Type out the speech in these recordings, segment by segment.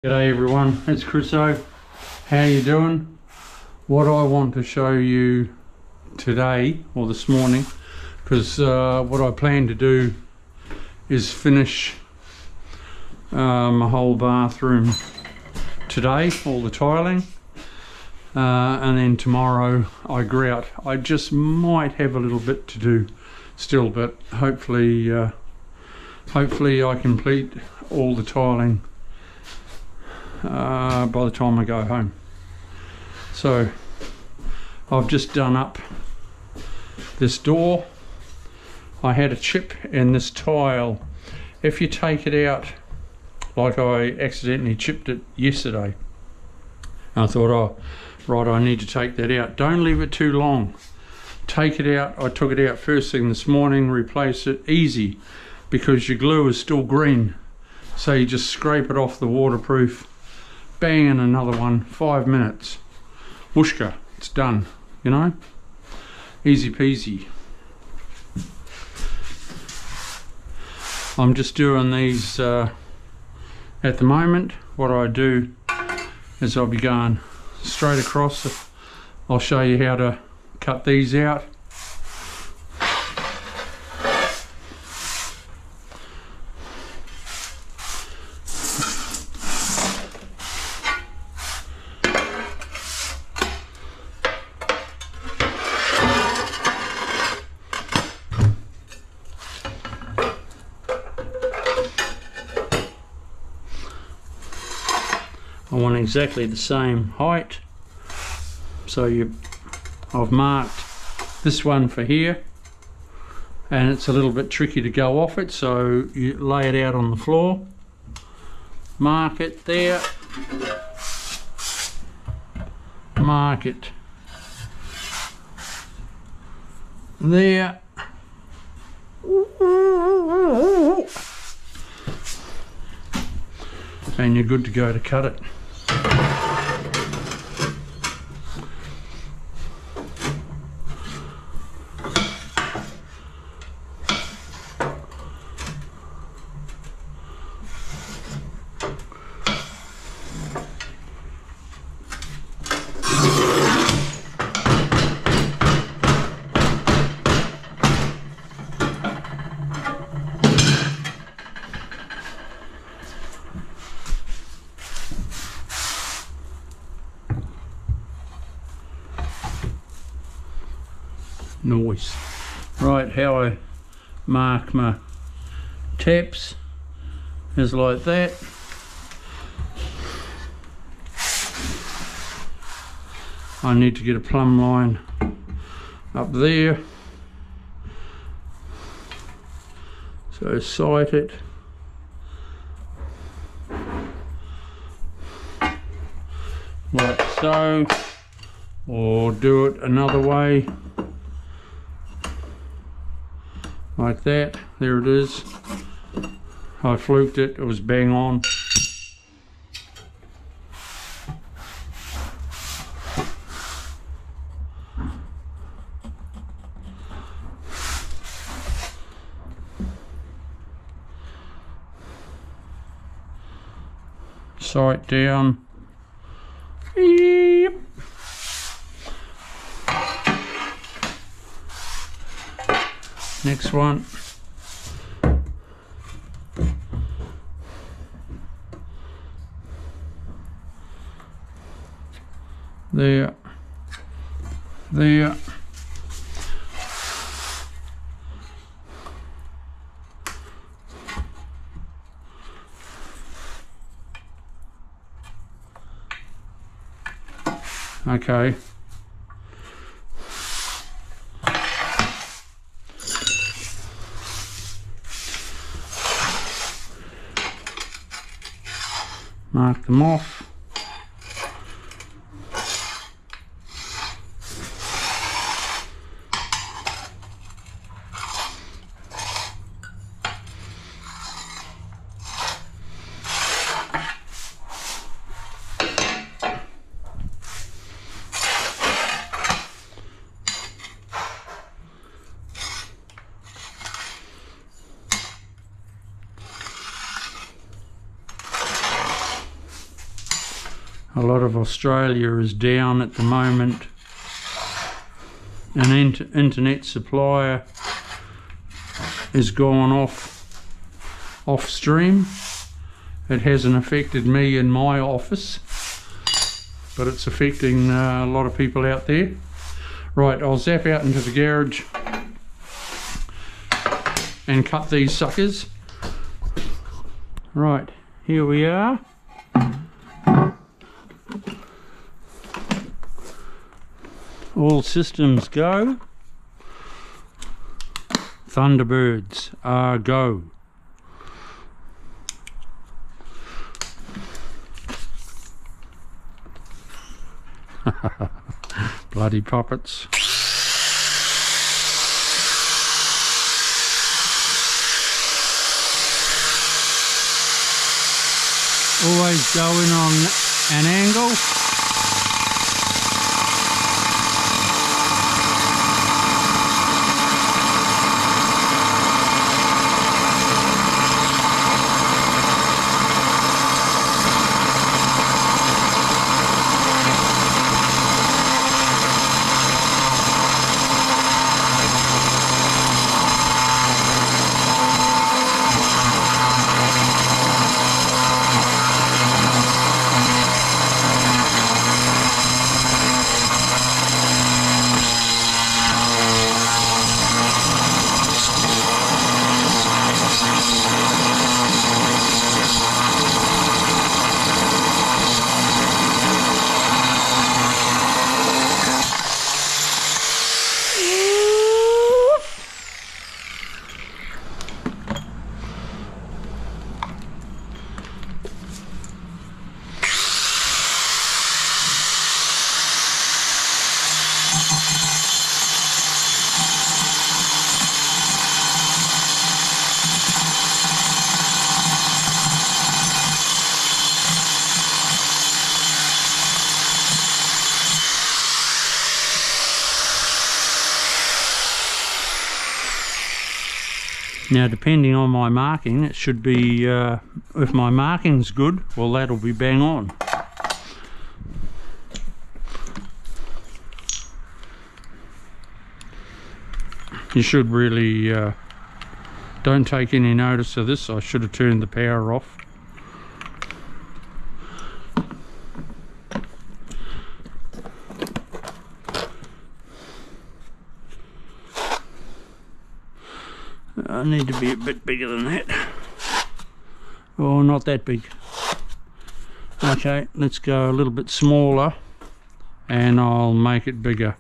G'day everyone, it's Chriso. How you doing? What I want to show you today or this morning, because what I plan to do is finish my whole bathroom today, all the tiling, and then tomorrow I grout. I just might have a little bit to do still, but hopefully I complete all the tiling by the time I go home. So I've just done up this door. I had a chip in this tile. If you take it out, like I accidentally chipped it yesterday, I thought, oh right, I need to take that out. Don't leave it too long. Take it out. I took it out first thing this morning, replace it easy, because your glue is still green, so you just scrape it off the waterproof, bang, and another one, 5 minutes, whooshka, it's done, you know, easy peasy. I'm just doing these at the moment. What I do is I'll be going straight across. I'll show you how to cut these out. I want exactly the same height, so I've marked this one for here, and it's a little bit tricky to go off it, so you lay it out on the floor, mark it there, mark it there, and you're good to go to cut it. Noise. Right, how I mark my taps is like that. I need to get a plumb line up there, so sight it. Like so, or do it another way. Like that, there it is. I fluked it, it was bang on. Sight down. Yep. Next one. There. There. Okay. Mark them off. A lot of Australia is down at the moment. An internet supplier is gone off stream. It hasn't affected me in my office, but it's affecting a lot of people out there. Right, I'll zap out into the garage and cut these suckers. Right, here we are. All systems go. Thunderbirds are go. Bloody puppets. Always going on an angle. Now, depending on my marking, it should be, if my marking's good, well, that'll be bang on. You should really, don't take any notice of this. I should have turned the power off. I need to be a bit bigger than that. Oh, not that big. Okay, let's go a little bit smaller and I'll make it bigger.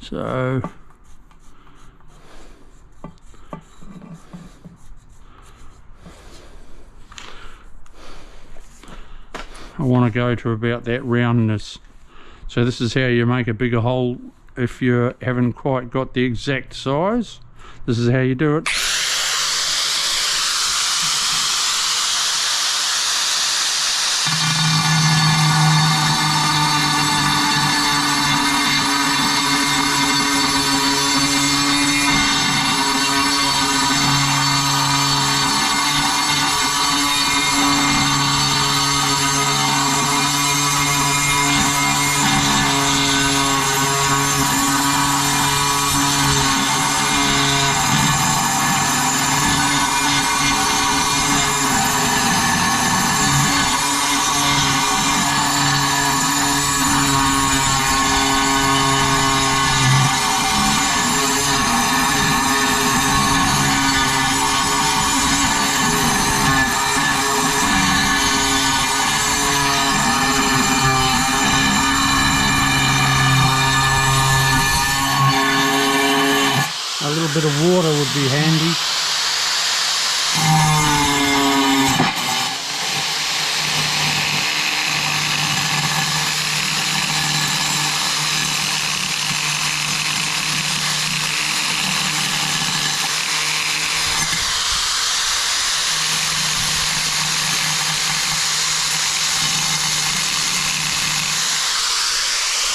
So I want to go to about that roundness. So this is how you make a bigger hole if you haven't quite got the exact size. This is how you do it.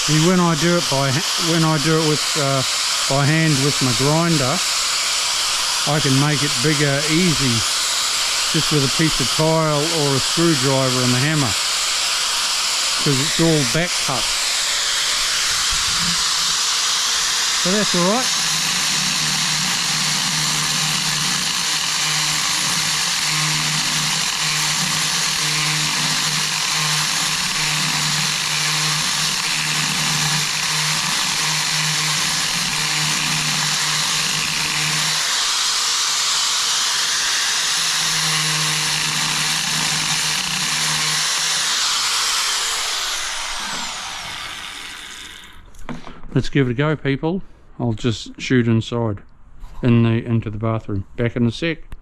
See, when I do it by hand with my grinder, I can make it bigger easy, just with a piece of tile or a screwdriver and the hammer, because it's all back cut. So that's all right. Let's give it a go, people. I'll just shoot inside into the bathroom. Back in a sec.